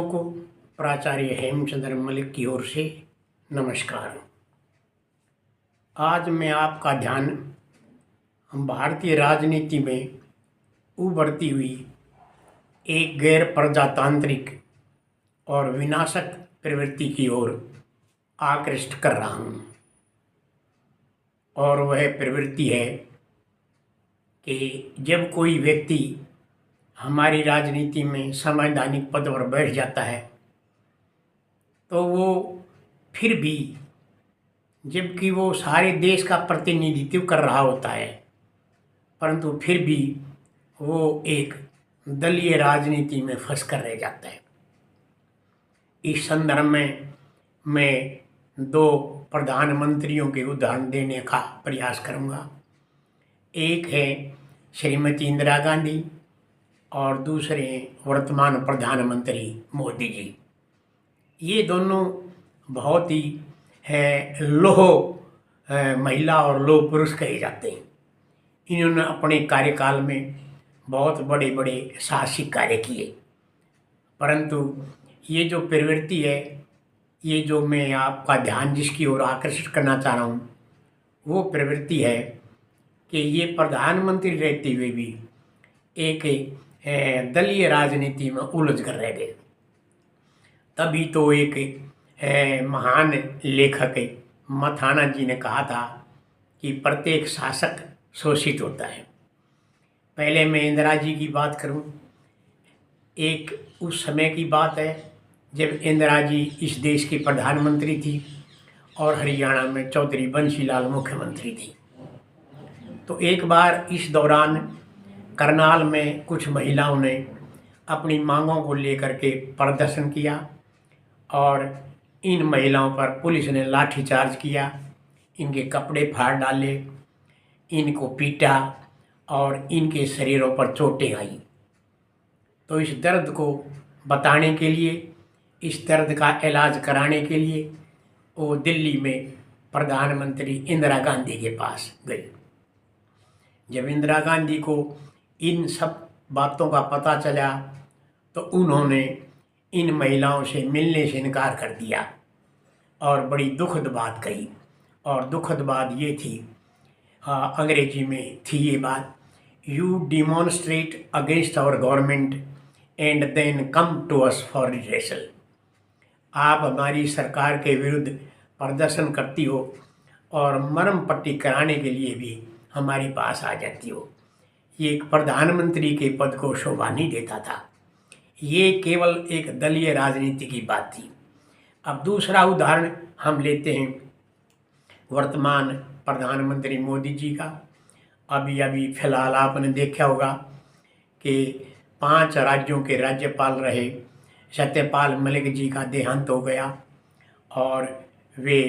को प्राचार्य हेमचंद्र मलिक की ओर से नमस्कार। आज मैं आपका ध्यान भारतीय राजनीति में उभरती हुई एक गैर प्रजातांत्रिक और विनाशक प्रवृत्ति की ओर आकृष्ट कर रहा हूँ, और वह प्रवृत्ति है कि जब कोई व्यक्ति हमारी राजनीति में संवैधानिक पद पर बैठ जाता है तो वो फिर भी, जबकि वो सारे देश का प्रतिनिधित्व कर रहा होता है, परंतु फिर भी वो एक दलीय राजनीति में फंस कर रह जाता है। इस संदर्भ में मैं दो प्रधानमंत्रियों के उदाहरण देने का प्रयास करूँगा। एक है श्रीमती इंदिरा गांधी और दूसरे वर्तमान प्रधानमंत्री मोदी जी। ये दोनों बहुत ही लोह महिला और लोह पुरुष कहे जाते हैं। इन्होंने अपने कार्यकाल में बहुत बड़े बड़े साहसिक कार्य किए, परंतु ये जो प्रवृत्ति है, ये जो मैं आपका ध्यान जिसकी ओर आकर्षित करना चाह रहा हूँ, वो प्रवृत्ति है कि ये प्रधानमंत्री रहते हुए भी एक दलीय राजनीति में उलझ कर रह गए। तभी तो एक महान लेखक मथाना जी ने कहा था कि प्रत्येक शासक शोषित होता है। पहले मैं इंदिरा जी की बात करूं। एक उस समय की बात है जब इंदिरा जी इस देश की प्रधानमंत्री थी और हरियाणा में चौधरी बंसीलाल मुख्यमंत्री थी। तो एक बार इस दौरान करनाल में कुछ महिलाओं ने अपनी मांगों को लेकर के प्रदर्शन किया और इन महिलाओं पर पुलिस ने लाठीचार्ज किया, इनके कपड़े फाड़ डाले, इनको पीटा और इनके शरीरों पर चोटें आई। तो इस दर्द को बताने के लिए, इस दर्द का इलाज कराने के लिए वो दिल्ली में प्रधानमंत्री इंदिरा गांधी के पास गई। जब इंदिरा गांधी को इन सब बातों का पता चला तो उन्होंने इन महिलाओं से मिलने से इनकार कर दिया और बड़ी दुखद बात कही। और दुखद बात ये थी, अंग्रेजी में थी ये बात, you demonstrate against our government and then come to us for redressal. आप हमारी सरकार के विरुद्ध प्रदर्शन करती हो और मरहम पट्टी कराने के लिए भी हमारे पास आ जाती हो। ये एक प्रधानमंत्री के पद को शोभा नहीं देता था। ये केवल एक दलीय राजनीति की बात थी। अब दूसरा उदाहरण हम लेते हैं वर्तमान प्रधानमंत्री मोदी जी का। अभी फिलहाल आपने देखा होगा कि 5 राज्यों के राज्यपाल रहे सत्यपाल मलिक जी का देहांत हो गया और वे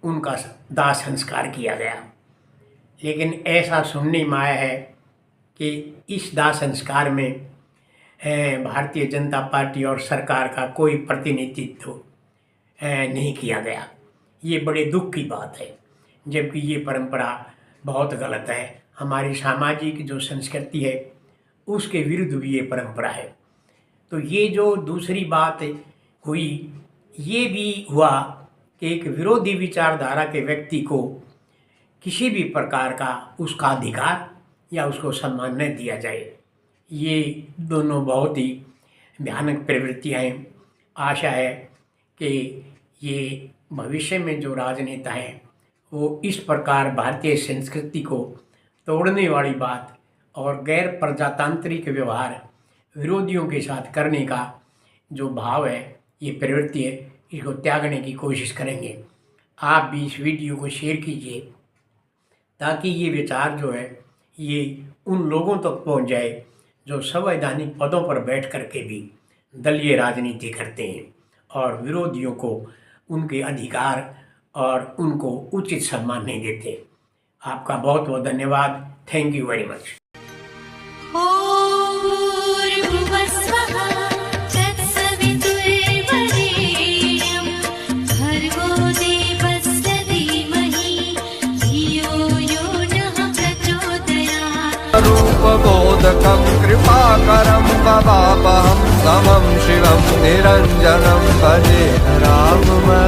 उनका दाह संस्कार किया गया। लेकिन ऐसा सुनने में आया है कि इस दाह संस्कार में भारतीय जनता पार्टी और सरकार का कोई प्रतिनिधित्व नहीं किया गया। ये बड़े दुख की बात है, जबकि ये परंपरा बहुत गलत है। हमारी सामाजिक जो संस्कृति है उसके विरुद्ध भी ये परंपरा है। तो ये जो दूसरी बात हुई, ये भी हुआ कि एक विरोधी विचारधारा के व्यक्ति को किसी भी प्रकार का उसका अधिकार या उसको सम्मान न दिया जाए। ये दोनों बहुत ही भयानक प्रवृत्तियाँ हैं। आशा है कि ये भविष्य में जो राजनेता हैं वो इस प्रकार भारतीय संस्कृति को तोड़ने वाली बात और गैर प्रजातांत्रिक व्यवहार विरोधियों के साथ करने का जो भाव है, ये प्रवृत्ति है, इसको त्यागने की कोशिश करेंगे। आप भी इस वीडियो को शेयर कीजिए ताकि ये विचार जो है ये उन लोगों तक पहुंच जाए जो संवैधानिक पदों पर बैठ करके भी दलीय राजनीति करते हैं और विरोधियों को उनके अधिकार और उनको उचित सम्मान नहीं देते। आपका बहुत बहुत धन्यवाद। Thank you very much. रूपबोधकं कृपाकरं भवापहम् समं शिवं निरञ्जनं भजे राममय